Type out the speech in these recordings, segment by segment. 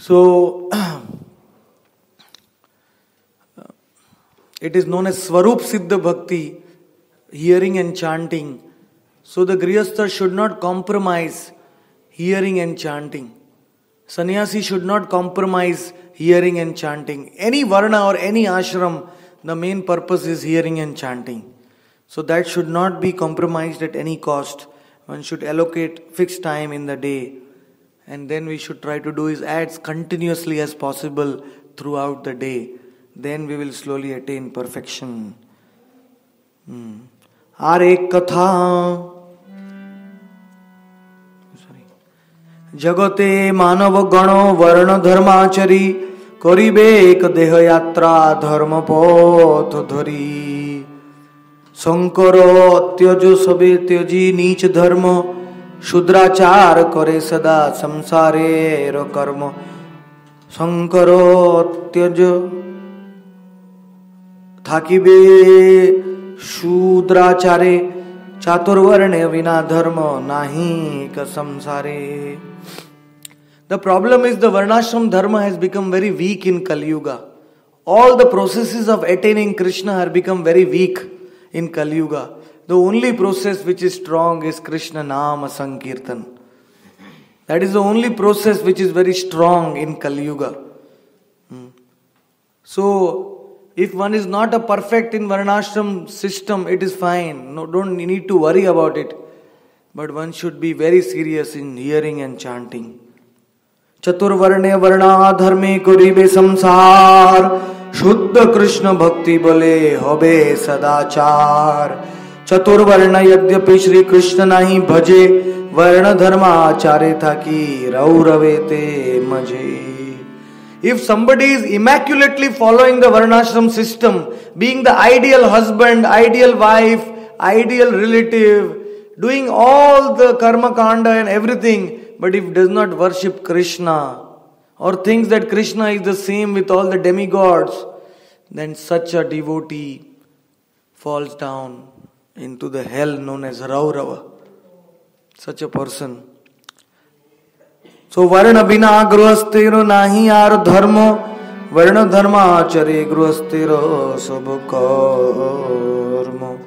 So, it is known as Swarup Siddha Bhakti, hearing and chanting. So the Grihastha should not compromise hearing and chanting. Sannyasi should not compromise hearing and chanting. Any varna or any ashram, the main purpose is hearing and chanting. So that should not be compromised at any cost. One should allocate fixed time in the day. And then we should try to do his ads continuously as possible throughout the day. Then we will slowly attain perfection. Aar ek katha. Jagate manav gano varna dharmachari karibe ek deha yatra dharma poth dhari sankara tyajo sabe tyaji neech dharma shudrachar kare sada samsare ro karma sankara tyajo thakibe shudrachare chaturvarne vina dharma nahi ka samsare. The problem is the Varnashram dharma has become very weak in Kali Yuga. All the processes of attaining Krishna have become very weak in Kali Yuga. The only process which is strong is Krishna Nama Sankirtan. That is the only process which is very strong in Kali Yuga. So, if one is not a perfect in Varnashram system, it is fine. No, don't need to worry about it. But one should be very serious in hearing and chanting. Chaturvarne varna dharme koribe samsar Shuddha Krishna bhakti bole hobe sadachar. Chaturvarna yadyapi Shri Krishna nahi bhaje Varna dharma achare thaki rauravete maje. If somebody is immaculately following the Varnashram system, being the ideal husband, ideal wife, ideal relative, doing all the karma kanda and everything, but if does not worship Krishna or thinks that Krishna is the same with all the demigods, then such a devotee falls down into the hell known as Raurava. Such a person. So Varna bina grihastero nahi ar dharma Varna dharma achare grihastero sab karma.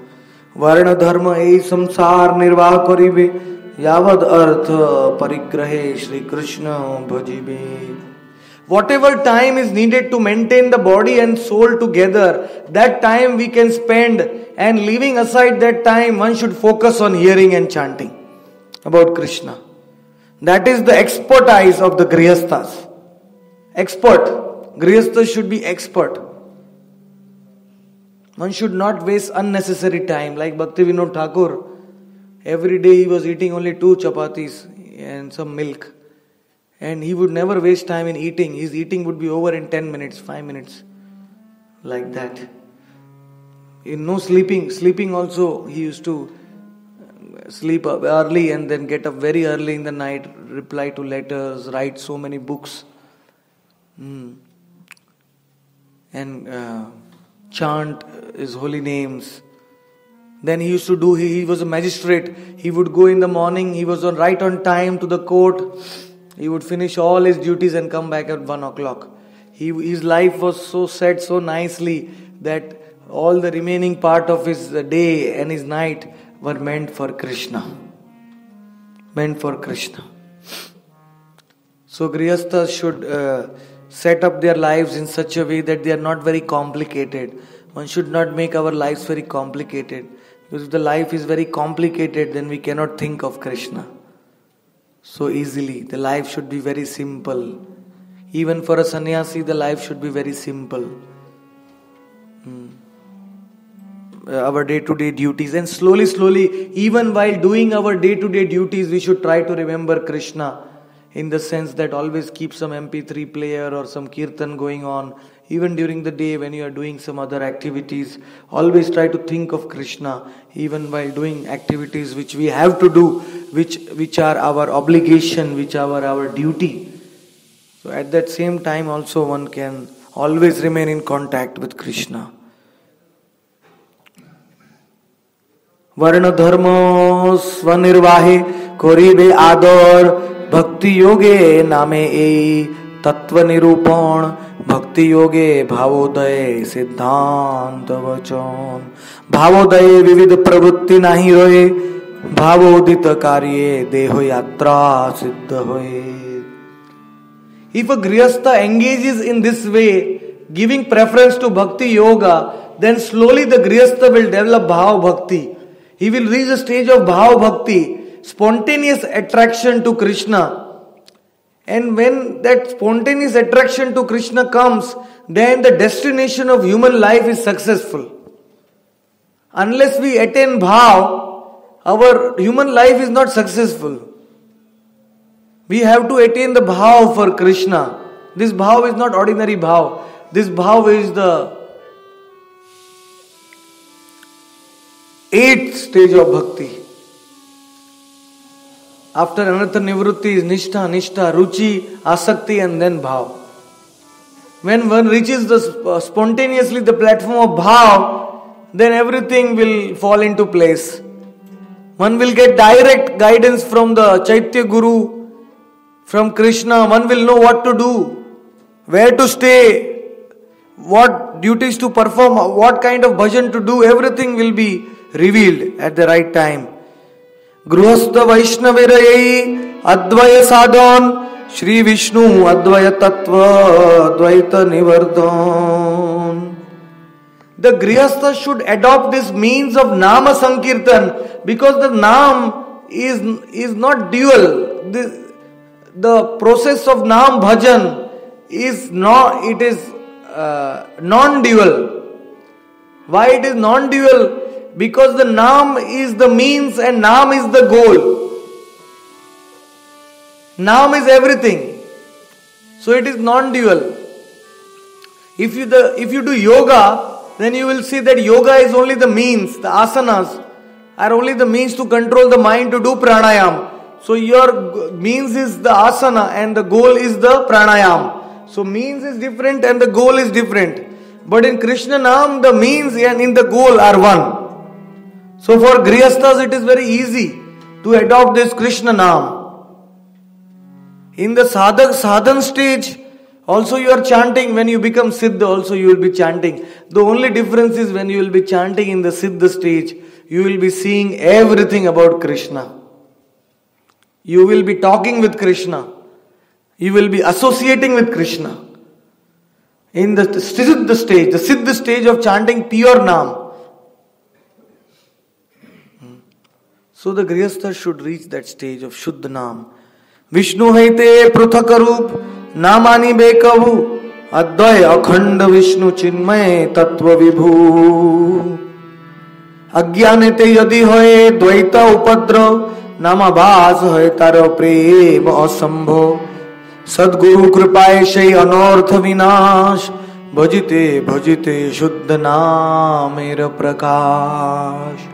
Varna dharma ei samsar nirvah karibe Yavad artha parigrahe Shri Krishna bhajibe. Whatever time is needed to maintain the body and soul together, that time we can spend, and leaving aside that time, one should focus on hearing and chanting about Krishna. That is the expertise of the Grihasthas. Expert. Grihasthas should be expert. One should not waste unnecessary time. Like Bhaktivinoda Thakur, every day he was eating only 2 chapatis and some milk. And he would never waste time in eating. His eating would be over in 10 minutes, 5 minutes. Like that. In no sleeping. Sleeping also, he used to sleep up early and then get up very early in the night, reply to letters, write so many books. And chant his holy names. Then he used to do, he was a magistrate. He would go in the morning, he was right on time to the court. He would finish all his duties and come back at 1 o'clock. His life was so set so nicely that all the remaining part of his day and his night were meant for Krishna. Meant for Krishna. So Grihasthas should set up their lives in such a way that they are not very complicated. One should not make our lives very complicated. Because if the life is very complicated, then we cannot think of Krishna so easily. The life should be very simple. Even for a sannyasi, the life should be very simple. Our day-to-day duties. And slowly, even while doing our day-to-day duties, we should try to remember Krishna. In the sense that always keep some MP3 player or some kirtan going on. Even during the day when you are doing some other activities, always try to think of Krishna. Even while doing activities which we have to do, which are our obligation, which are our duty. So at that same time also one can always remain in contact with Krishna. Varna dharma svanirvahe koribe ador Bhakti yoge name ei तत्व निरूपण भक्ति योगे भावोदय सिद्धांत वचन। भावोदय विविध प्रवृत्ति नाही रोए, भावोदित कार्ये देह यात्रा सिद्ध होए। If a grihastha engages in this way, giving preference to bhakti yoga, then slowly the grihastha will develop bhava bhakti. He will reach the stage of bhava bhakti, spontaneous attraction to Krishna. And when that spontaneous attraction to Krishna comes, then the destination of human life is successful. Unless we attain bhav, our human life is not successful. We have to attain the bhav for Krishna. This bhav is not ordinary bhav. This bhav is the 8th stage of bhakti. After anartha nivrutti is nishtha, ruchi, asakti and then bhav. When one reaches spontaneously the platform of bhav, then everything will fall into place. One will get direct guidance from the Chaitya Guru, from Krishna. One will know what to do, where to stay, what duties to perform, what kind of bhajan to do. Everything will be revealed at the right time. Gruhastha Vaishnavirayai Advaya Sadhan Shri Vishnu Advaya Tattva Advaita Nivardhan. The Grihastha should adopt this means of Nama Sankirtan, because the Nam is not dual. The process of Nam Bhajan is non-dual. Why it is non-dual? Because the Nam is the means and Nam is the goal. Nam is everything. So it is non-dual. If you do yoga, then you will see that yoga is only the means. The asanas are only the means to control the mind to do pranayam. So your means is the asana and the goal is the pranayam. So means is different and the goal is different. But in Krishna Nam, the means and in the goal are one. So for Grihasthas it is very easy to adopt this Krishna Nam. In the sadhan stage, also you are chanting. When you become Siddha, also you will be chanting. The only difference is when you will be chanting in the Siddha stage, you will be seeing everything about Krishna. You will be talking with Krishna. You will be associating with Krishna. In the Siddha stage of chanting pure Nam. So the Grihastha should reach that stage of Shuddha Nam. Vishnu haite pruthakarup namani bekavu advaya akhanda Vishnu chinmay tattva vibhu. Agyanete yadi hoye dvaita upadrav namabhas hoye taro prem asambho. Sadguru kripaye shay anortha vinash bhajite bhajite Shuddha Namera prakash.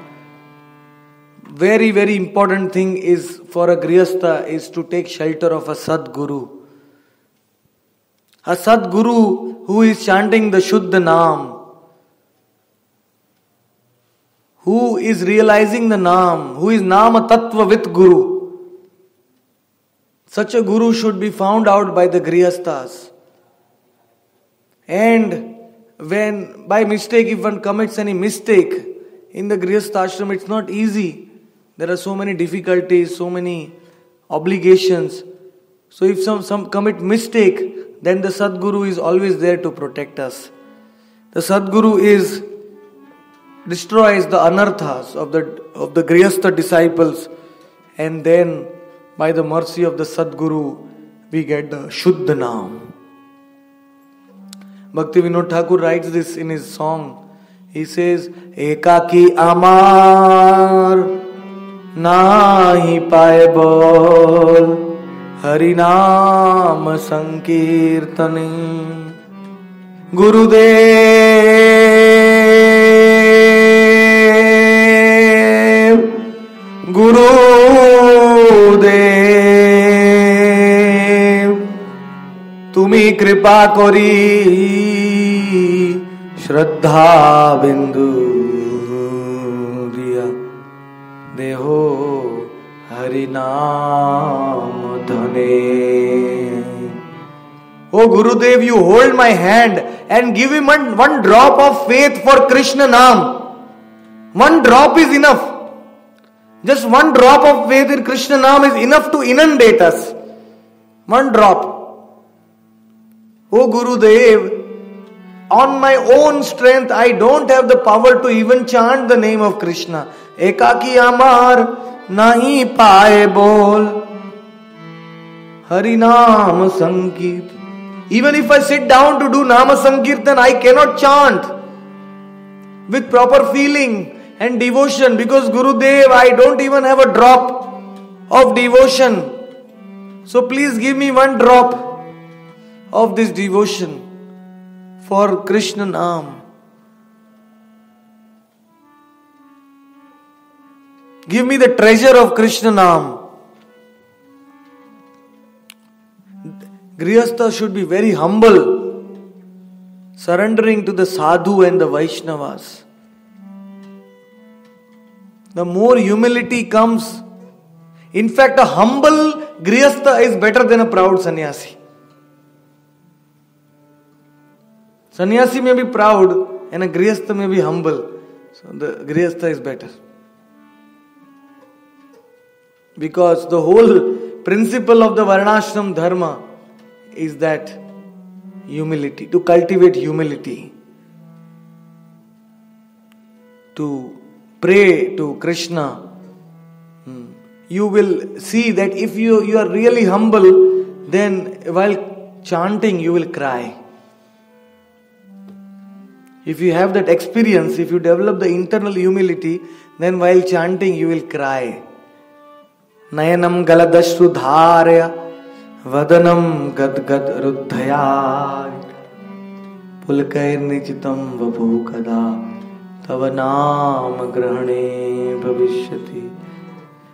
Very, very important thing is for a Grihastha is to take shelter of a Sadguru. A Sadguru who is chanting the Shuddha Nam, who is realizing the Nam, who is Nama Tattva with Guru. Such a Guru should be found out by the Grihasthas. And when by mistake, if one commits any mistake in the Grihastha ashram, it's not easy. There are so many difficulties, so many obligations. So if some commit mistake, then the Sadguru is always there to protect us. The Sadguru destroys the anarthas of the Grihastha disciples, and then by the mercy of the Sadguru, we get the Shuddha Nam. Bhakti Vinod Thakur writes this in his song. He says, Ekaki Amar Nahi paye bol Harinam Sankirtani Gurudev Tumi kripa kori Shraddha Bindu Deho Harinam Dhane. Oh Gurudev, you hold my hand and give me one drop of faith for Krishna Naam. One drop is enough. Just one drop of faith in Krishna Naam is enough to inundate us. One drop. Oh Gurudev, on my own strength, I don't have the power to even chant the name of Krishna. Ekaki amar nahi paaye bol. Harinam Sankirtan. Even if I sit down to do Nama Sankirtan, I cannot chant with proper feeling and devotion, because Gurudev, I don't even have a drop of devotion. So please give me one drop of this devotion for Krishna Naam. Give me the treasure of Krishna Naam. Grihastha should be very humble, surrendering to the Sadhu and the Vaishnavas. The more humility comes, in fact, a humble Grihastha is better than a proud sannyasi. Sannyasi may be proud and a Grihastha may be humble. So the Grihastha is better. Because the whole principle of the Varnashram Dharma is that humility, to cultivate humility, to pray to Krishna. You will see that if you are really humble, then while chanting you will cry. If you have that experience, if you develop the internal humility, then while chanting you will cry. Nayanam galadashru dharya Vadanam gad gad ruddhaya Pulkair nichitam vabhukada Tavanam grahane bhavishyati.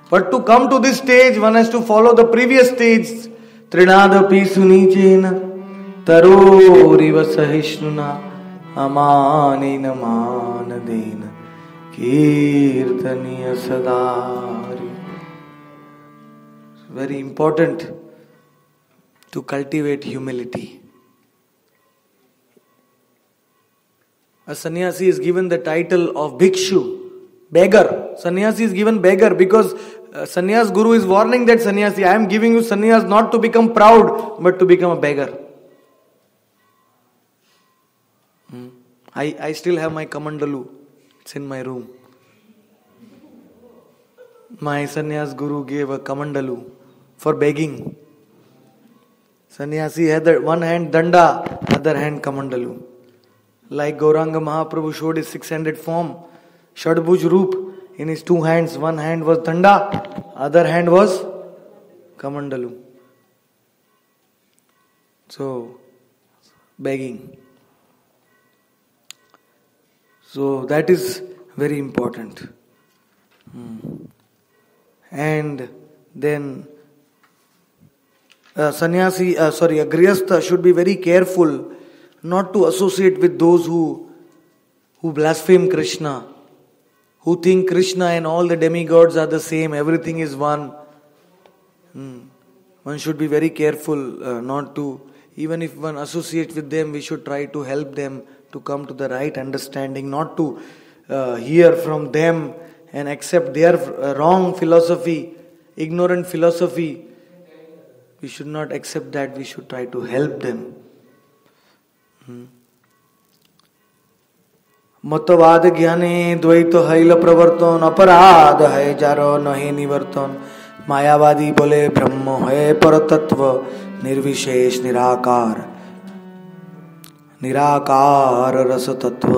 But to come to this stage, one has to follow the previous stage. Trinadapi sunichena Taroriva sahishnuna Amanina manadena Kirtaniya sadari. Very important to cultivate humility. A sannyasi is given the title of bhikshu, beggar. Sannyasi is given beggar because sannyas guru is warning that sannyasi, I am giving you sannyas not to become proud but to become a beggar. I still have my kamandalu. It's in my room. My sannyas guru gave a kamandalu for begging. Sannyasi had one hand danda, other hand kamandalu. Like Gauranga Mahaprabhu showed his 600 form, Shadbhuj Roop, in his two hands. One hand was danda, other hand was kamandalu. So, begging. So that is very important. And then a Grihastha should be very careful not to associate with those who blaspheme Krishna, who think Krishna and all the demigods are the same, everything is one. One should be very careful not to, even if one associates with them, we should try to help them to come to the right understanding, not to hear from them and accept their wrong philosophy, ignorant philosophy. We should not accept that, we should try to help them. मतवाद ज्ञाने द्वैत hell प्रवर्तन अपराध है जारो नहीं निवर्तन मायावादी बोले ब्रह्म है परतत्व निर्विशेष निराकार रस तत्व.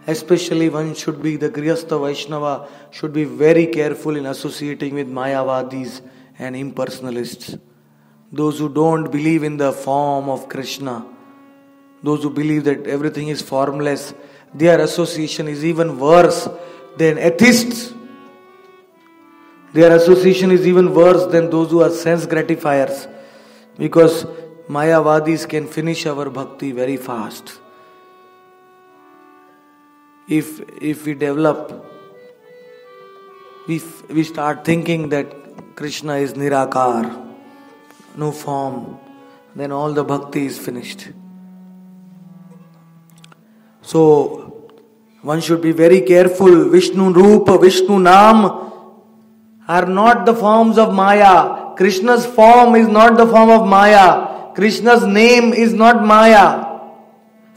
Especially one should be, the Grihastha Vaishnava should be very careful in associating with Mayavadis and impersonalists. Those who don't believe in the form of Krishna, those who believe that everything is formless, their association is even worse than atheists. Their association is even worse than those who are sense gratifiers, because Mayavadis can finish our bhakti very fast. If we develop, we start thinking that Krishna is Nirakar, no form, then all the bhakti is finished. So, one should be very careful. Vishnu Rupa, Vishnu Nam are not the forms of Maya. Krishna's form is not the form of Maya. Krishna's name is not Maya.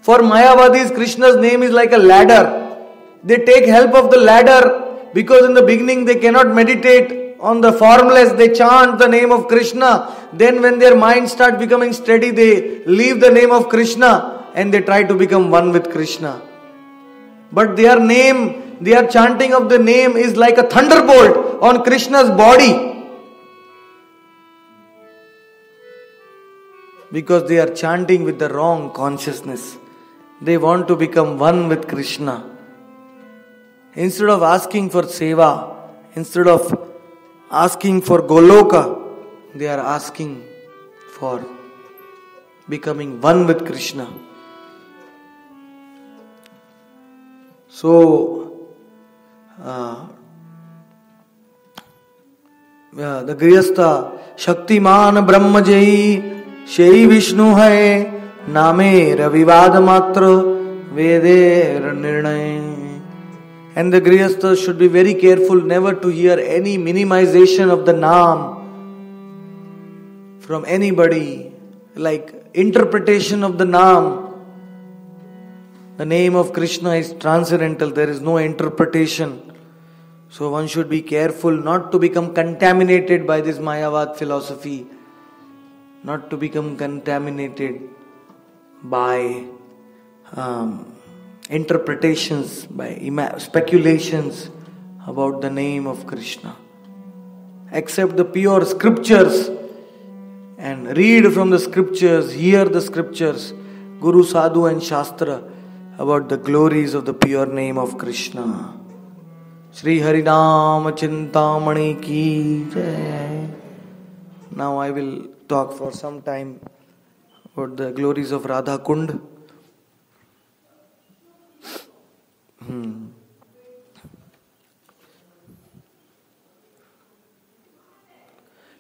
For Mayavadis, Krishna's name is like a ladder. They take help of the ladder because in the beginning they cannot meditate on the formless. They chant the name of Krishna. Then when their mind starts becoming steady, they leave the name of Krishna and they try to become one with Krishna. But their chanting of the name is like a thunderbolt on Krishna's body. Because they are chanting with the wrong consciousness. They want to become one with Krishna. Instead of asking for seva, instead of asking for Goloka, they are asking for becoming one with Krishna. So, the Grihastha, Shaktiman Brahmajai, Shai Vishnu hai, Name Ravivad Matra, Vede Nirnay. And the Grihastha should be very careful never to hear any minimization of the Naam from anybody, like interpretation of the Naam. The name of Krishna is transcendental, there is no interpretation. So one should be careful not to become contaminated by this Mayavad philosophy, not to become contaminated by interpretations, by speculations about the name of Krishna. Accept the pure scriptures and read from the scriptures, hear the scriptures, Guru, Sadhu and Shastra about the glories of the pure name of Krishna. Shri Harinam Chintamani ki jai. Now I will talk for some time about the glories of Radha Kund.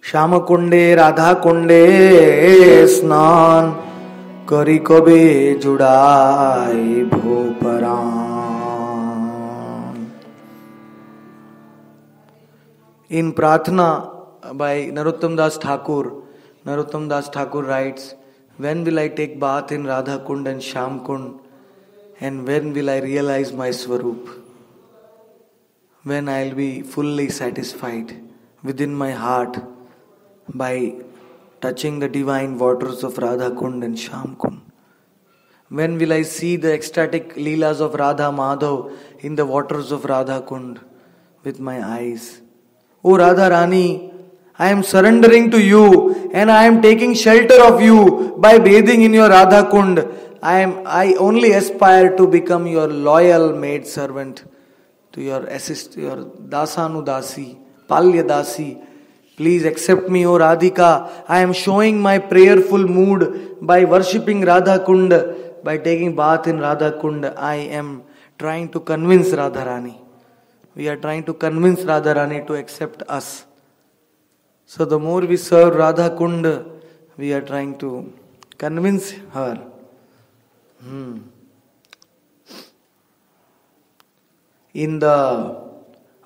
Shama Kunde Radha Kunde Snan Kari Kabe Judai Bhoparan. In Pratna by Narottam Das Thakur writes, when will I take bath in Radha Kund and Sham Kund, and when will I realize my Swarup? When I will be fully satisfied within my heart by touching the divine waters of Radha Kund and Sham Kund. When will I see the ecstatic leelas of Radha Madhav in the waters of Radha Kund with my eyes? O Radha Rani, I am surrendering to you and I am taking shelter of you by bathing in your Radha Kund. I only aspire to become your loyal maid servant, to your Dasanudasi, Palya Dasi. Please accept me, O Radhika. I am showing my prayerful mood by worshipping Radha Kund, by taking bath in Radha Kund. I am trying to convince Radharani. We are trying to convince Radharani to accept us. So the more we serve Radha Kund, we are trying to convince her. In the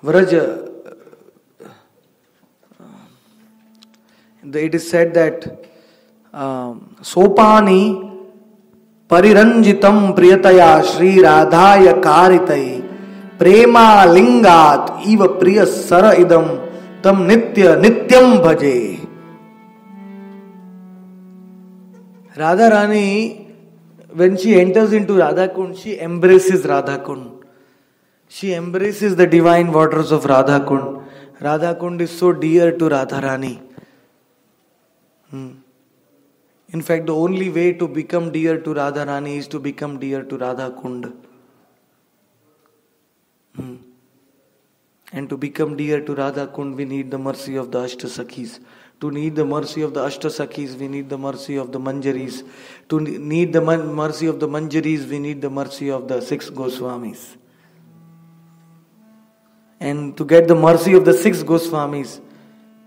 Vraja, it is said that Sopani Pariranjitam Priyataya Shri Radhaya Karitai Prema Lingat Eva Priya Sara Idam Tam Nitya Nityam Bhaje. Radharani, when she enters into Radha Kund, she embraces Radha Kund. She embraces the divine waters of Radha Kund. Radha Kund is so dear to Radharani. In fact, the only way to become dear to Radharani is to become dear to Radha Kund. And to become dear to Radha Kund, we need the mercy of the Ashtasakhis. To need the mercy of the Ashtasakhis, we need the mercy of the Manjaris. To need the mercy of the Manjaris, we need the mercy of the 6 Goswamis. And to get the mercy of the 6 Goswamis,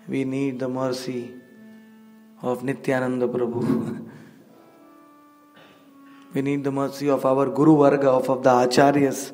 we need the mercy of Nityananda Prabhu. We need the mercy of our Guru Varga, of the Acharyas.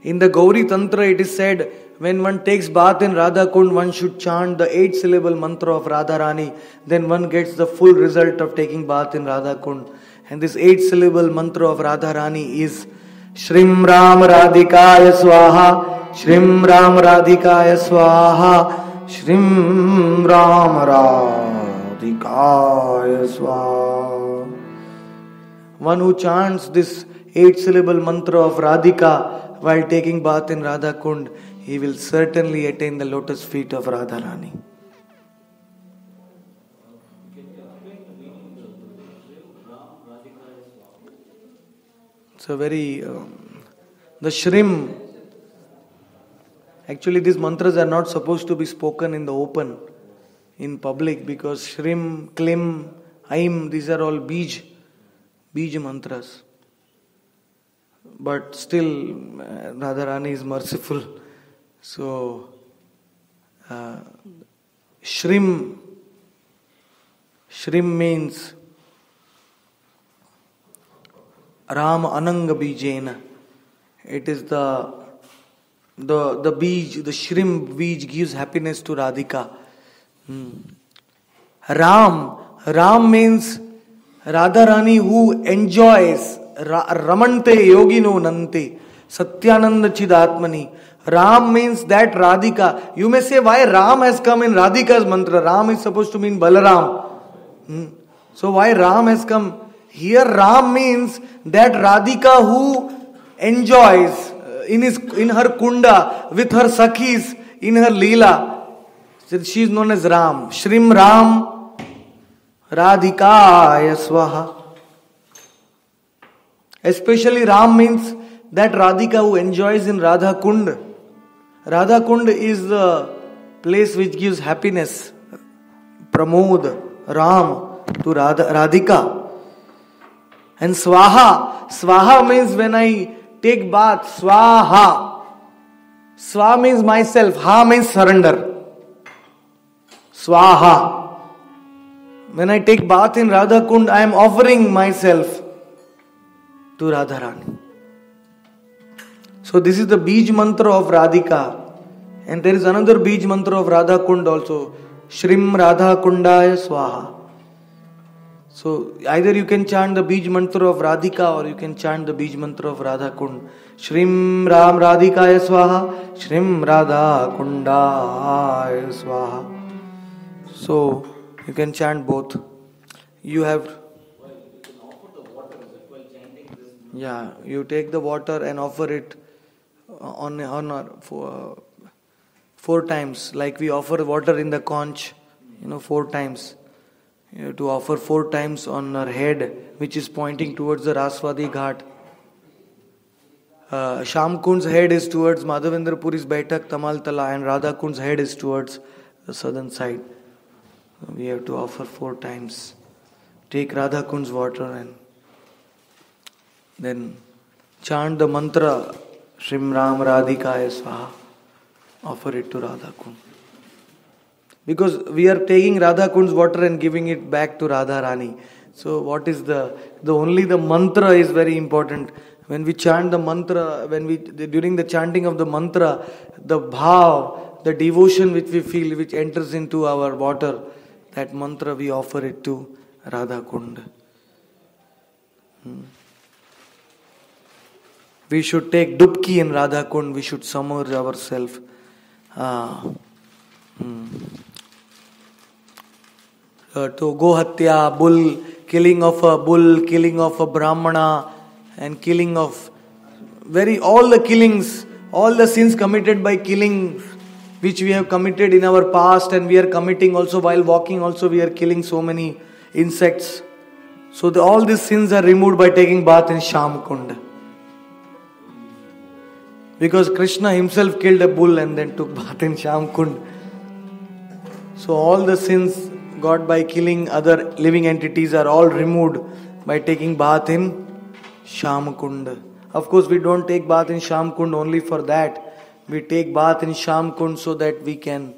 In the Gauri Tantra it is said, when one takes bath in Radha Kund, one should chant the 8-syllable mantra of Radharani. Then one gets the full result of taking bath in Radha Kund. And this 8-syllable mantra of Radharani is Shrim Ram Radhikaya Swaha, Shrim Ram Radhikaya Swaha, Shrim Ram Radhikaya Swaha. One who chants this 8-syllable mantra of Radhika while taking bath in Radha Kund, he will certainly attain the lotus feet of Radharani. It's a very... the Shrim... Actually, these mantras are not supposed to be spoken in the open, in public, because Shrim, Klim, Aim, these are all Bij mantras. But still, Radharani is merciful. So, Shrim means Ram Ananga Bijena. It is the Bij, the Shrim Bij gives happiness to Radhika. Ram means Radharani who enjoys. Ramante yogino nante Satyananda Chidatmani. Ram means that Radhika. You may say, why Ram has come in Radhika's mantra? Ram is supposed to mean Balaram. So why Ram has come? Here Ram means that Radhika who enjoys in her kunda with her sakhis in her leela. She is known as Ram. Shrim Ram Radhikaya Swaha. Especially Ram means that Radhika who enjoys in Radha Kund. Radha Kund is the place which gives happiness, pramod, Ram to Radhika. And Swaha means when I take bath, Swaha. Swa means myself, Ha means surrender. Swaha. When I take bath in Radha Kund, I am offering myself to Radharani. So this is the Bij mantra of Radhika. And there is another Bij mantra of Radha Kund also. Shrim Radha Kundaya Swaha. So either you can chant the Bij mantra of Radhika or you can chant the Bij mantra of Radha Kund. Shrim Ram Radhikaya Swaha, Shrim Radha Kundaya Swaha. So you can chant both. You have... Yeah, you take the water and offer it on 4 times. Like we offer water in the conch, 4 times. You have to offer 4 times on her head, which is pointing towards the Raswadi Ghat. Sham Kund's head is towards Madhavendra Puri's Baitak Tamal Tala, and Radha Kund's head is towards the southern side. So we have to offer 4 times. Take Radha Kund's water and then chant the mantra Shrim Ram Radhikaya Swaha. Offer it to Radha Kund. Because we are taking Radha Kund's water and giving it back to Radha Rani. So what is only the mantra is very important. When we chant the mantra, during the chanting of the mantra, the bhav, the devotion which we feel, which enters into our water, that mantra we offer it to Radha Kund. We should take dubki in Radha Kund. We should submerge ourselves. To Gohatya, bull, killing of a bull, killing of a brahmana, and killing of all the killings, all the sins committed by killing, which we have committed in our past, and we are committing also while walking. Also, we are killing so many insects. So all these sins are removed by taking bath in Sham Kund. Because Krishna himself killed a bull and then took bath in Sham Kund. So all the sins got by killing other living entities are all removed by taking bath in Sham Kund. Of course, we don't take bath in Sham Kund only for that. We take bath in Sham Kund so that we can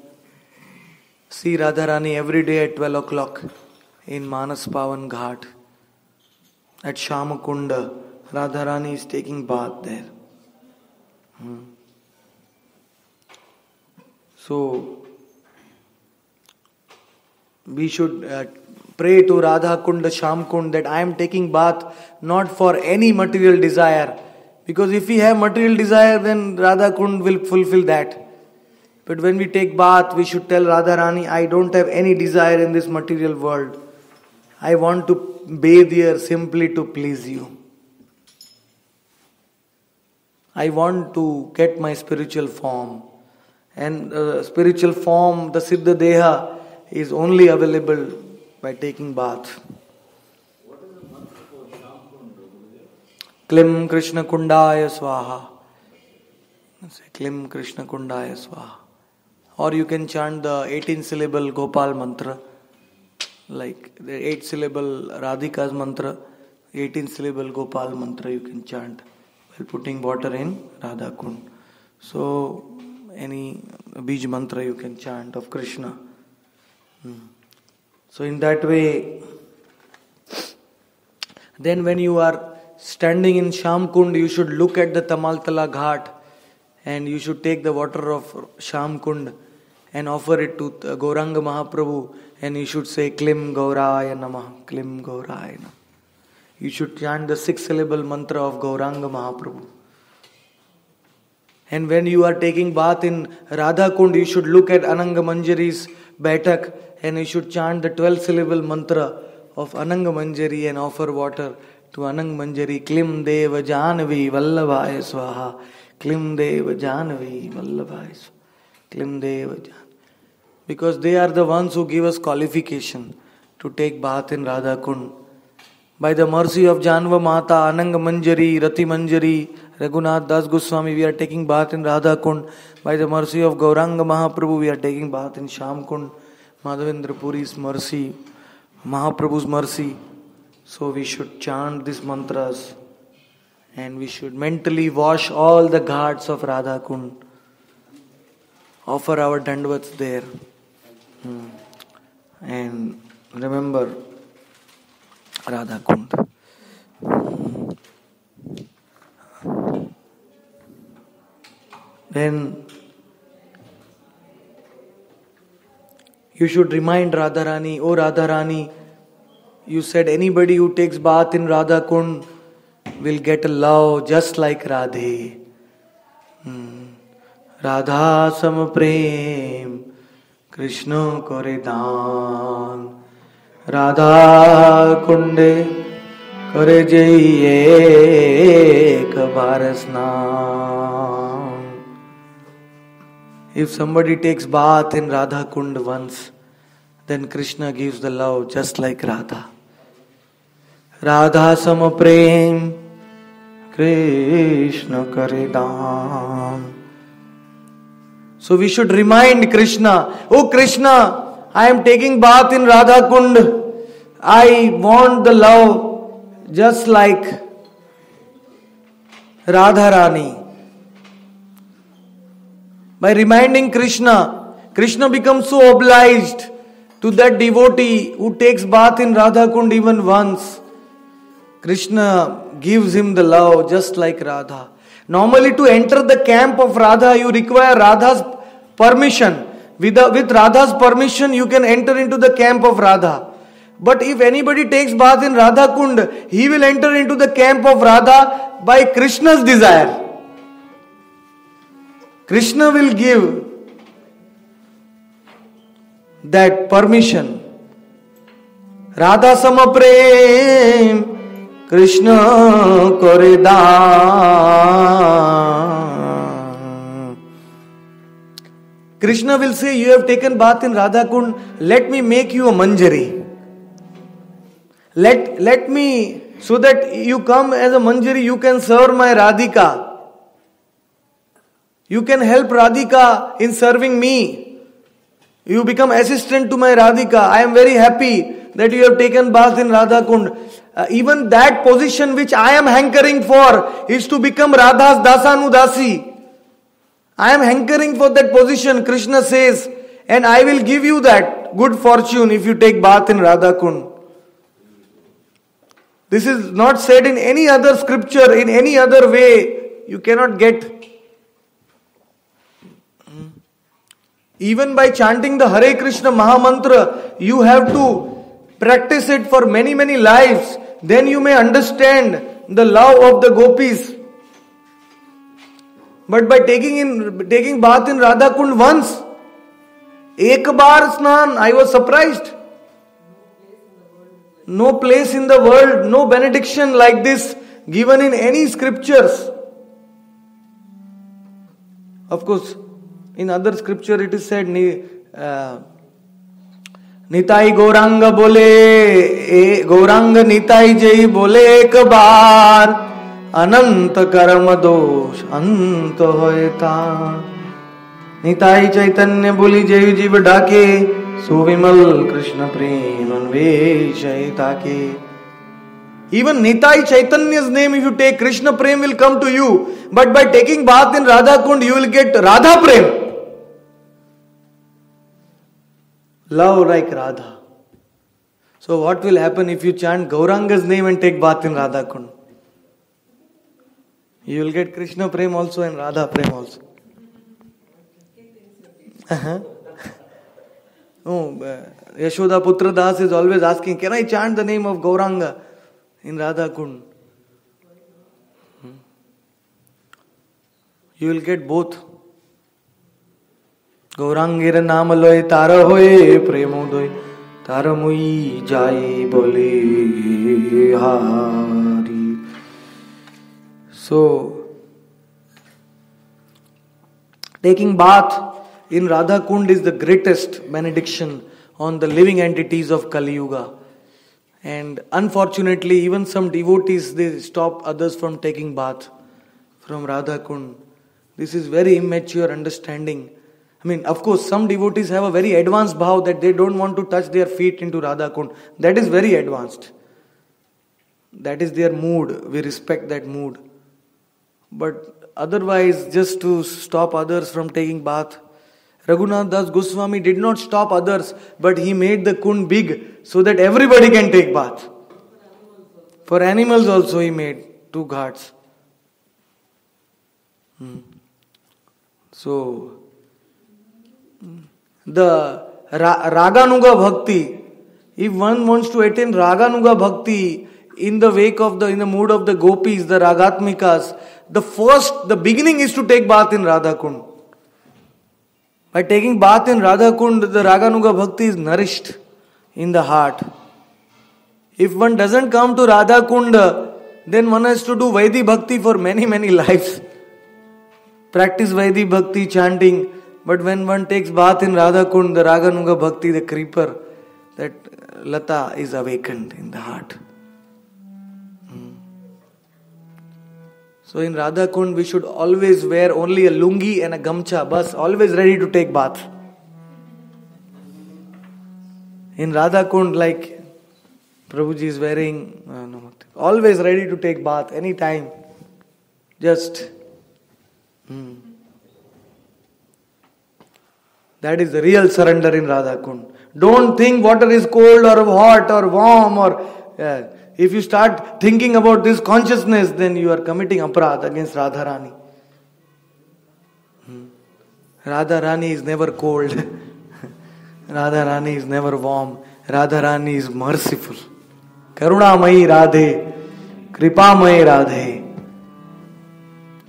see Radharani every day at 12 o'clock in Manas Pavan Ghat. At Shamakunda, Radharani is taking bath there. So, we should pray to Radha Kunda, Sham Kund that I am taking bath not for any material desire. Because if we have material desire, then Radha Kund will fulfill that. But when we take bath, we should tell Radharani, I don't have any desire in this material world. I want to bathe here simply to please you. I want to get my spiritual form. And spiritual form, the Siddha Deha, is only available by taking bath. What is the mantra for Sham Kund? Klim Krishna Kundaya Swaha. Say Klim Krishna Kundaya Swaha. Or you can chant the 18-syllable Gopal mantra. Like the 8-syllable Radhika's mantra, 18-syllable Gopal mantra you can chant while putting water in Radha Kund. So, any Bij mantra you can chant of Krishna. So, in that way, then when you are standing in Sham Kund, you should look at the Tamaltala Ghat and you should take the water of Sham Kund and offer it to Gauranga Mahaprabhu. And you should say, Klim Gauraya Namah, Klim Gauraya Namah. You should chant the 6-syllable mantra of Gauranga Mahaprabhu. And when you are taking bath in Radha Kund, you should look at Ananga Manjari's Baitak and you should chant the 12-syllable mantra of Ananga Manjari and offer water to Ananga Manjari. Klim Deva Janvi Vallabhaya Swaha. Klim Deva Janvi Vallabhaya Swaha. Klim Deva Janvi. Because they are the ones who give us qualification to take bath in Radha Kund. By the mercy of Janva Mata, Ananga Manjari, Rati Manjari, Raghunath Das Goswami, we are taking bath in Radha Kund. By the mercy of Gauranga Mahaprabhu, we are taking bath in Sham Kund. Madhavendra Puri's mercy, Mahaprabhu's mercy. So we should chant these mantras and we should mentally wash all the ghats of Radha Kund. Offer our dandavats there. And remember Radha Kund. Then you should remind Radharani, oh Radharani, you said anybody who takes bath in Radha Kund will get a love just like Radhe. Radha sam prem Krishna kore daan Radha kunde kare jaiye kabar snan. If somebody takes bath in Radha Kund once, then Krishna gives the love just like Radha. Radha sam prem Krishna kare daan. So we should remind Krishna, oh Krishna, I am taking bath in Radha Kund. I want the love just like Radharani. By reminding Krishna, Krishna becomes so obliged to that devotee who takes bath in Radha Kund even once. Krishna gives him the love just like Radha. Normally to enter the camp of Radha, you require Radha's permission. With Radha's permission, you can enter into the camp of Radha. But if anybody takes bath in Radha Kund, he will enter into the camp of Radha by Krishna's desire. Krishna will give that permission. Radha sama prem Krishna kore daan. Krishna will say, you have taken bath in Radha Kund, let me make you a manjari. Let me, so that you come as a manjari, you can serve my Radhika. You can help Radhika in serving me. You become assistant to my Radhika. I am very happy that you have taken bath in Radha Kund. Even that position which I am hankering for is to become Radha's Dasanudasi. I am hankering for that position. Krishna says, And I will give you that good fortune if you take bath in Radha Kund. This is not said in any other scripture, in any other way. You cannot get. Even by chanting the Hare Krishna Mahamantra, you have to practice it for many, many lives. Then you may understand the love of the gopis. But by taking bath in Radha Kund once, ek baar snan, I was surprised. No place in the world, no benediction like this given in any scriptures. Of course, in other scripture it is said, Nitai Gauranga bole, Gauranga Nitai Jai bole ek baar, Ananta karma dosh, ant hoye taan. Nitai Chaitanya boli Jai Jiva dake, Suvimal Krishna Prem Anveshay take. Even Nitai Chaitanya's name, if you take, Krishna Prem will come to you. But by taking bath in Radha Kund, you will get Radha Prem. Love like Radha. So what will happen if you chant Gauranga's name and take bath in Radha Kund? You will get Krishna Prem also and Radha Prem also. Oh, Yashoda Putra Das is always asking, can I chant the name of Gauranga in Radha Kund? You will get both. Gaurangir naam loy tara hoye premodoy tara mui jai bole hari. So, taking bath in Radha Kund is the greatest benediction on the living entities of Kali Yuga. And unfortunately, even some devotees, they stop others from taking bath from Radha Kund. This is very immature understanding. I mean, of course, some devotees have a very advanced bhav that they don't want to touch their feet into Radha Kund. That is very advanced. That is their mood. We respect that mood. But otherwise, just to stop others from taking bath, Raghunath Das Goswami did not stop others, but he made the kund big so that everybody can take bath. For animals also he made 2 ghats. So, the Raganuga Bhakti, if one wants to attain Raganuga Bhakti in the wake of in the mood of the gopis, the Ragatmikas, the beginning is to take bath in Radha Kund. By taking bath in Radha Kund, the Raganuga Bhakti is nourished in the heart. If one doesn't come to Radha Kund, then one has to do Vaidhi Bhakti for many, many lives. Practice Vaidhi Bhakti, chanting. But when one takes bath in Radha Kund, the Raganuga Bhakti, the creeper, that Lata is awakened in the heart. So in Radha Kund, we should always wear only a lungi and a gamcha, bas, always ready to take bath. In Radha Kund, like Prabhuji is wearing, always ready to take bath, anytime. Just, that is the real surrender in Radha Kund. Don't think water is cold or hot or warm or... If you start thinking about this consciousness, then you are committing aparadh against Radharani. Radharani is never cold. Radharani is never warm. Radharani is merciful. Karunamayi Radhe. Kripamayi Radhe.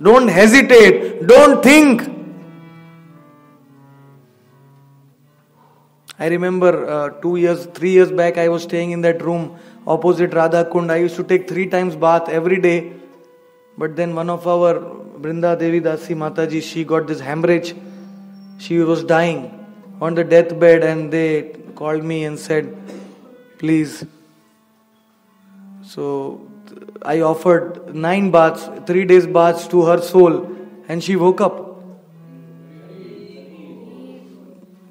Don't hesitate. Don't think. I remember 3 years back, I was staying in that room opposite Radha Kund. I used to take 3 times bath every day. But then one of our Brinda Devi Dasi Mataji, she got this hemorrhage. She was dying on the deathbed and they called me and said, please. So I offered 9 baths, 3 days baths to her soul and she woke up.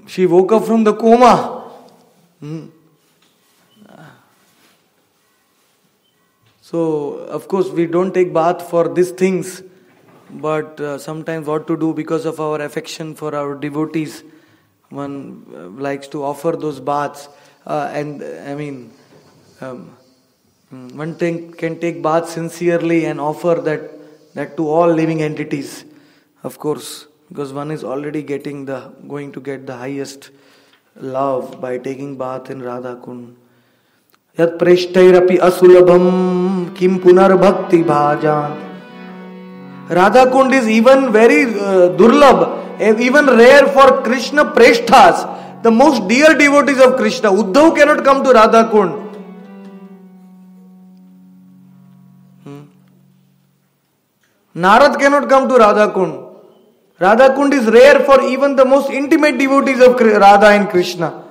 She woke up from the coma. So, of course, we don't take bath for these things, but sometimes what to do because of our affection for our devotees, one likes to offer those baths, one can take baths sincerely and offer that to all living entities, of course, because one is already going to get the highest love by taking bath in Radha Kund. Yat preshtairapi asulabham kim punar bhakti bhajan. Radha Kund is even very durlabh, even rare for Krishna preshthas, the most dear devotees of Krishna. Uddhav cannot come to Radha Kund. Narad cannot come to Radha Kund. Radha Kund is rare for even the most intimate devotees of Radha and Krishna.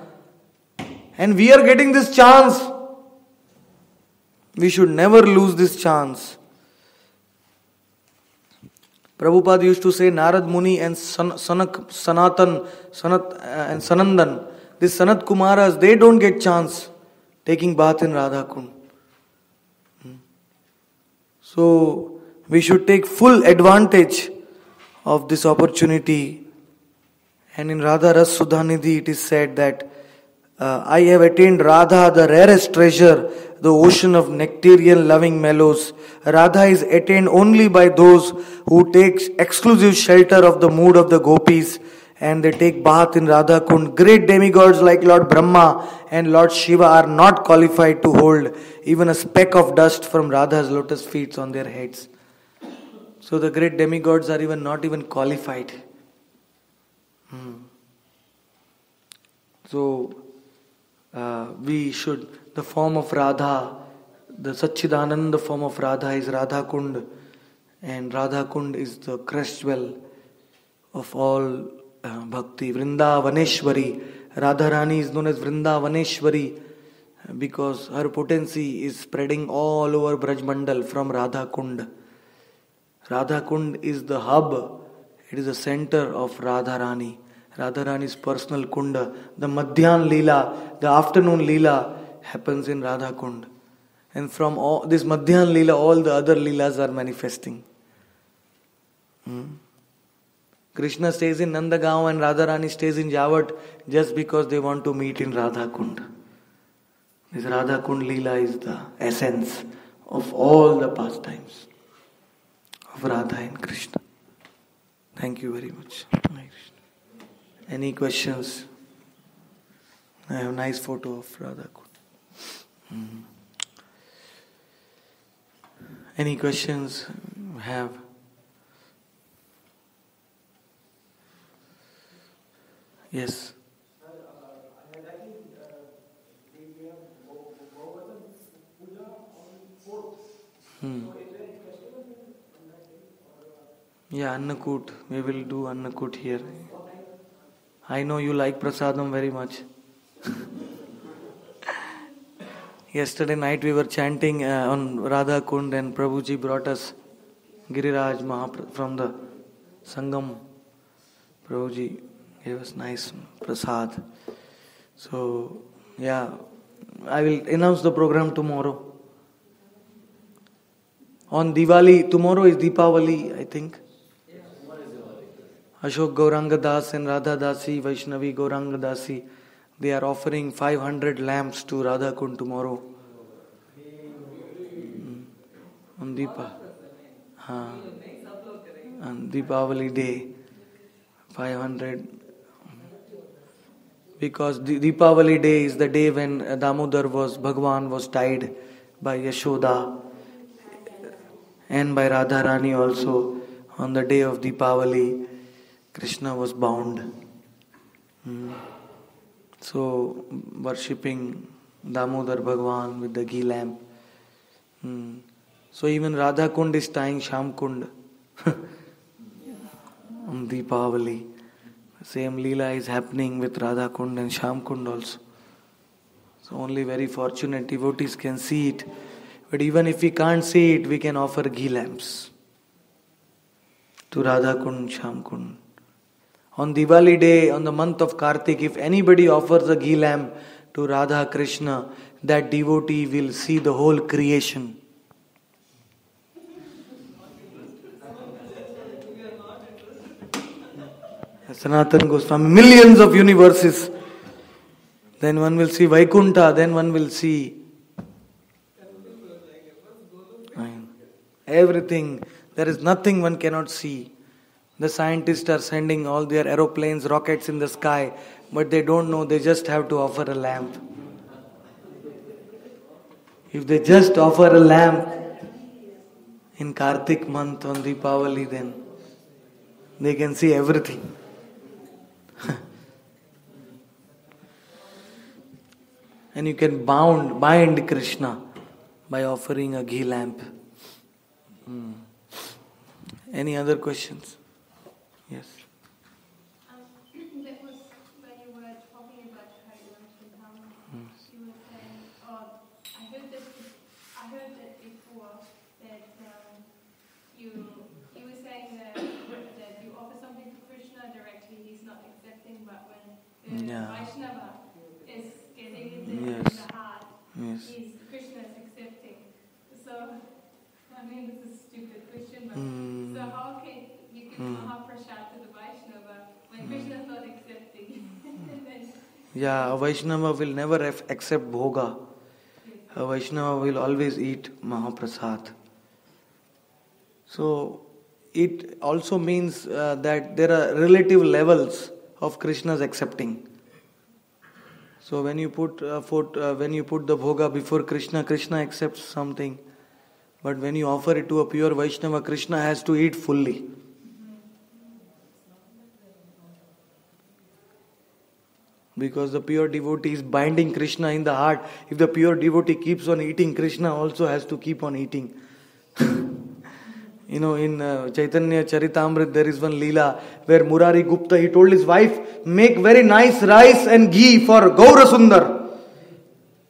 And we are getting this chance. We should never lose this chance. Prabhupada used to say Narad Muni and Sanat and Sanandan, these Sanat Kumaras, they don't get chance taking bath in Radha Kund. So we should take full advantage of this opportunity. And in Radha Ras Sudhanidhi it is said that I have attained Radha, the rarest treasure, the ocean of nectarian loving mellows. Radha is attained only by those who take exclusive shelter of the mood of the gopis and they take bath in Radha Kund. Great demigods like Lord Brahma and Lord Shiva are not qualified to hold even a speck of dust from Radha's lotus feet on their heads. So the great demigods are not even qualified. So the form of Radha, the Satchidananda form of Radha is Radha Kund, and Radha Kund is the crest well of all bhakti. Vrindavaneshwari, Radharani is known as Vrindavaneshwari because her potency is spreading all over Braj Mandal from Radha Kund. Radha Kund is the hub, it is the center of Radharani. Radharani's personal kunda. The Madhyan Leela, the afternoon Leela happens in Radha Kund. And from all this Madhyan Leela, all the other Leelas are manifesting. Krishna stays in Nandagaon and Radharani stays in Javat just because they want to meet in Radha Kund. This Radha Kund Leela is the essence of all the pastimes of Radha and Krishna. Thank you very much. Any questions? I have a nice photo of Radha Kund. Any questions have? Yes. Yeah, Annakut. We will do Annakut here. I know you like prasadam very much. Yesterday night we were chanting on Radha Kund and Prabhuji brought us Giriraj Mahaprasad from the Sangam. Prabhuji gave us nice prasad. So, yeah, I will announce the program tomorrow. On Diwali, tomorrow is Deepavali, I think. Ashok Gauranga Das and Radha Dasi, Vaishnavi Gauranga Dasi, they are offering 500 lamps to Radha Kund tomorrow. On Deepavali day, 500. Because Deepavali day is the day when Bhagwan was tied by Yashoda and by Radharani also. On the day of Deepavali, Krishna was bound. So, worshipping Damodar Bhagwan with the ghee lamp. So even Radha Kund is tying Sham Kund on Deepavali. Same Leela is happening with Radha Kund and Sham Kund also. So only very fortunate devotees can see it. But even if we can't see it, we can offer ghee lamps to Radha Kund, Sham Kund. On Diwali day, on the month of Kartik, if anybody offers a ghee lamp to Radha Krishna, that devotee will see the whole creation. Sanatana Goswami, millions of universes. Then one will see Vaikuntha, then one will see everything. There is nothing one cannot see. The scientists are sending all their aeroplanes, rockets in the sky, but they don't know, they just have to offer a lamp. If they just offer a lamp in Kartik month on Deepavali, then they can see everything. And you can bind Krishna by offering a ghee lamp. Any other questions? Yes. That was when you were talking about Harinam Chintamani. You were saying, I heard that before, that you were saying that you offer something to Krishna directly, he's not accepting, but when the Vaishnava is getting it in the heart, Krishna is accepting. So, I mean, this is a stupid question, but so how can you give Mahaprasad to the Vaishnava when Krishna is not accepting? Yeah, a Vaishnava will never accept bhoga. A Vaishnava will always eat Mahaprasad. So, it also means that there are relative levels of Krishna's accepting. So when you put the bhoga before Krishna, Krishna accepts something. But when you offer it to a pure Vaishnava, Krishna has to eat fully. Because the pure devotee is binding Krishna in the heart. If the pure devotee keeps on eating, Krishna also has to keep on eating. In Chaitanya Charitamrita, there is one Leela where Murari Gupta, he told his wife, make very nice rice and ghee for Gaura Sundar.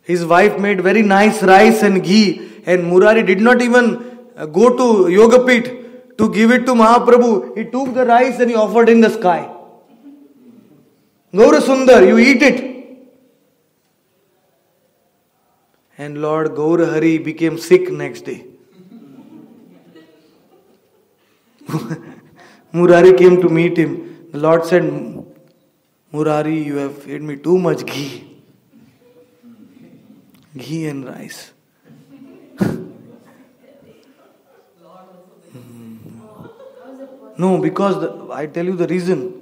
His wife made very nice rice and ghee, and Murari did not even go to Yogapit to give it to Mahaprabhu. He took the rice and he offered in the sky. Gaura Sundar, you eat it. And Lord Gaura Hari became sick next day. Murari came to meet him. The Lord said, Murari, you have fed me too much ghee. Ghee and rice. No, because I tell you the reason.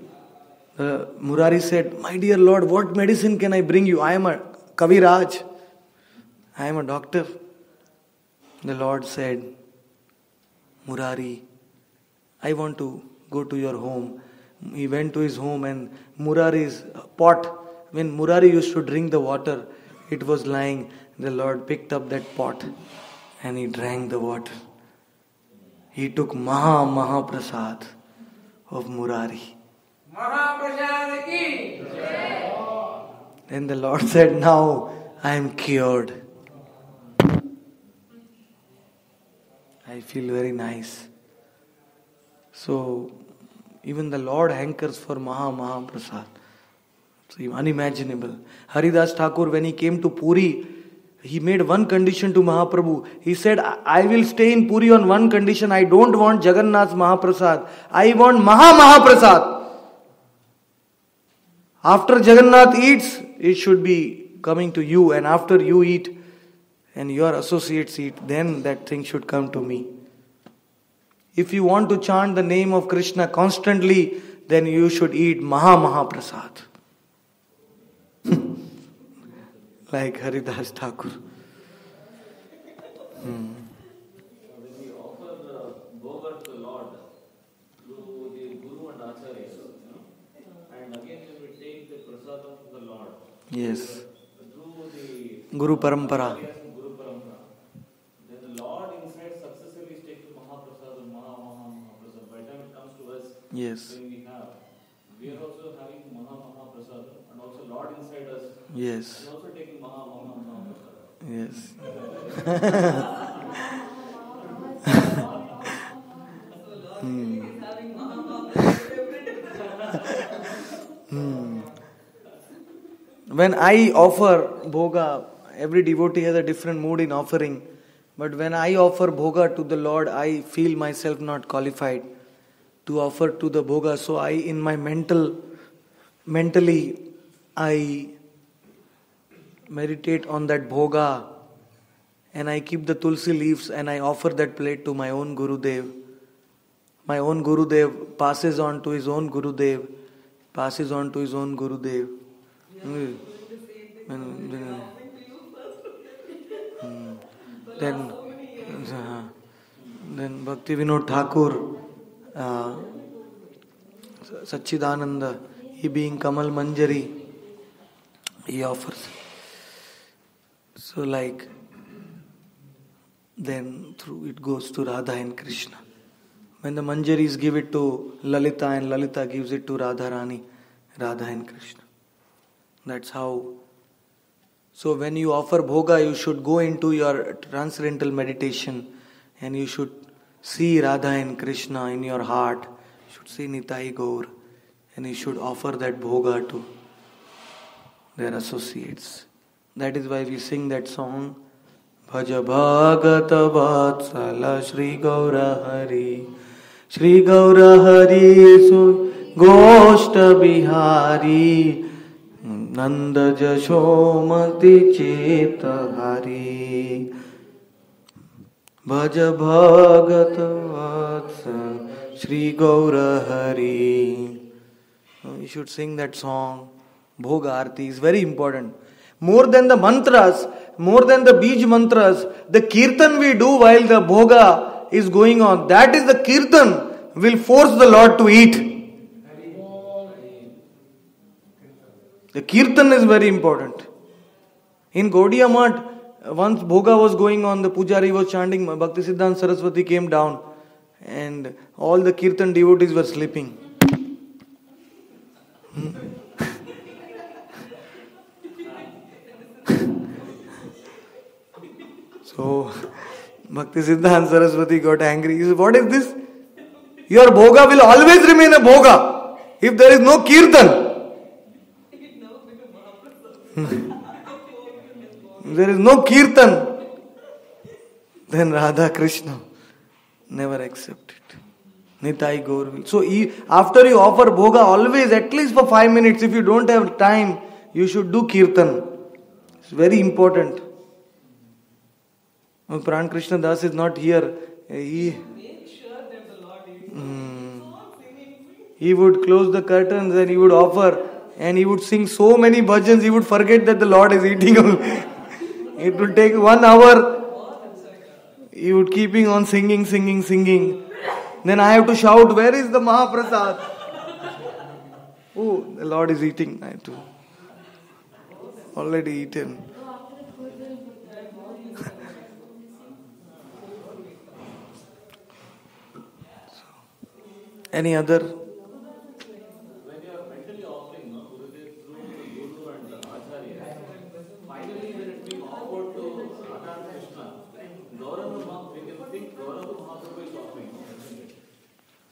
Murari said, my dear Lord, what medicine can I bring you? I am a Kaviraj. I am a doctor. The Lord said, Murari, I want to go to your home. He went to his home, and Murari's pot, when Murari used to drink the water, it was lying. The Lord picked up that pot and he drank the water. He took Mahaprasad of Murari. Mahaprasad ki Jai. Then the Lord said, now I am cured. I feel very nice. So, even the Lord hankers for Mahaprasad. It's unimaginable. Haridas Thakur, when he came to Puri, he made one condition to Mahaprabhu. He said, I will stay in Puri on one condition. I don't want Jagannath's Mahaprasad. I want Mahaprasad. After Jagannath eats, it should be coming to you. And after you eat and your associates eat, then that thing should come to me. If you want to chant the name of Krishna constantly, then you should eat Mahaprasad. Like Haridas Thakur. When we offer bhoga to the Lord through the Guru and Acharya, and again when we take the prasadam from the Lord, Yes. through the Guru Parampara. Guru Parampara, then the Lord inside successively is taking Mahaprasad, Mahaprasad. By the time it comes to us, Yes. when we are also having Mahaprasad, and also Lord inside us, Yes. and also taking Mahaprasad. Yes. When I offer bhoga, every devotee has a different mood in offering. But when I offer bhoga to the Lord, I feel myself not qualified. to offer to the bhoga. So I, in my mentally, I meditate on that bhoga, and I keep the tulsi leaves and I offer that plate to my own Gurudev. My own Gurudev passes on to his own Gurudev, passes on to his own Gurudev. Then Bhakti Vinod Thakur, Sachidananda, he being Kamal Manjari, he offers. So like, then through it goes to Radha and Krishna. When the Manjaris give it to Lalita and Lalita gives it to Radharani, Radha and Krishna. That's how. So when you offer bhoga, you should go into your transcendental meditation and you should see Radha and Krishna in your heart. You should see Nitai Gaur and you should offer that bhoga to their associates. That is why we sing that song, Bhaja Bhagata Vatsala Shri Gaura Hari, Shri Gaura Hari Su Goshta Bihari, Nanda Jashomati Cheta Hari, Bhaja Bhagata Vatsala Shri Gaura Hari. You should sing that song. Bhoga Arti is very important. More than the mantras, more than the bij mantras, the kirtan we do while the bhoga is going on, that is the kirtan will force the Lord to eat. The kirtan is very important. In Gaudiya Math, once bhoga was going on, the pujari was chanting, Bhaktisiddhanta Saraswati came down and all the kirtan devotees were sleeping. So, Bhaktisiddhanta Saraswati got angry. He said, what is this? Your bhoga will always remain a bhoga if there is no kirtan. If there is no kirtan, then Radha Krishna never accept it. Nitai Gaur will. So, after you offer bhoga, always, at least for 5 minutes, if you don't have time, you should do kirtan. It's very important. Pran Krishna Das is not here. He would close the curtains and he would offer and he would sing so many bhajans, he would forget that the Lord is eating. It would take 1 hour. He would keeping on singing. Then I have to shout, where is the Mahaprasad? Oh, the Lord is eating. I have to already eaten. Any other? When you are mentally offering Gurudev through the Guru and the Acharya, finally when it being offered to Radha and Krishna, we can think Gauranga Mahaprabhu is offering.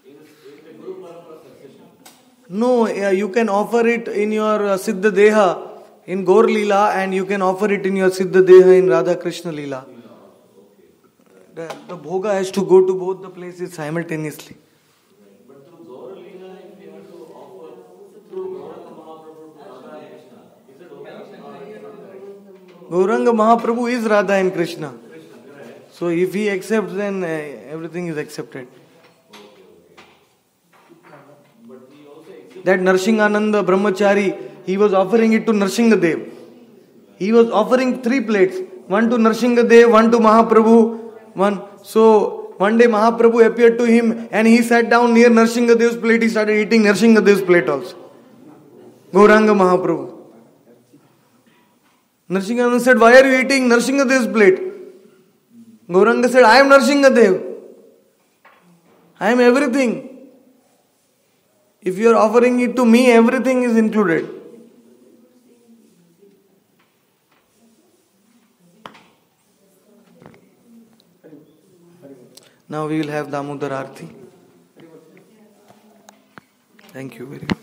In the Guru Parampara succession. No, you can offer it in your Siddha Deha in Gaur Leela and you can offer it in your Siddha Deha in Radha Krishna Leela. The bhoga has to go to both the places simultaneously. Gauranga Mahaprabhu is Radha and Krishna. So if he accepts, then everything is accepted. That Narsinghananda Brahmachari, he was offering it to Narsinghadev. He was offering 3 plates. One to Narsinghadev, one to Mahaprabhu, one. So one day Mahaprabhu appeared to him and he sat down near Narsinghdev's plate. He started eating Narsinghdev's plate also. Gauranga Mahaprabhu. Narsinghananda said, why are you eating Narsinghdev's plate? Gauranga said, I am Narsinghadev. I am everything. If you are offering it to me, everything is included. Now we will have Damodar Arti. Thank you very much.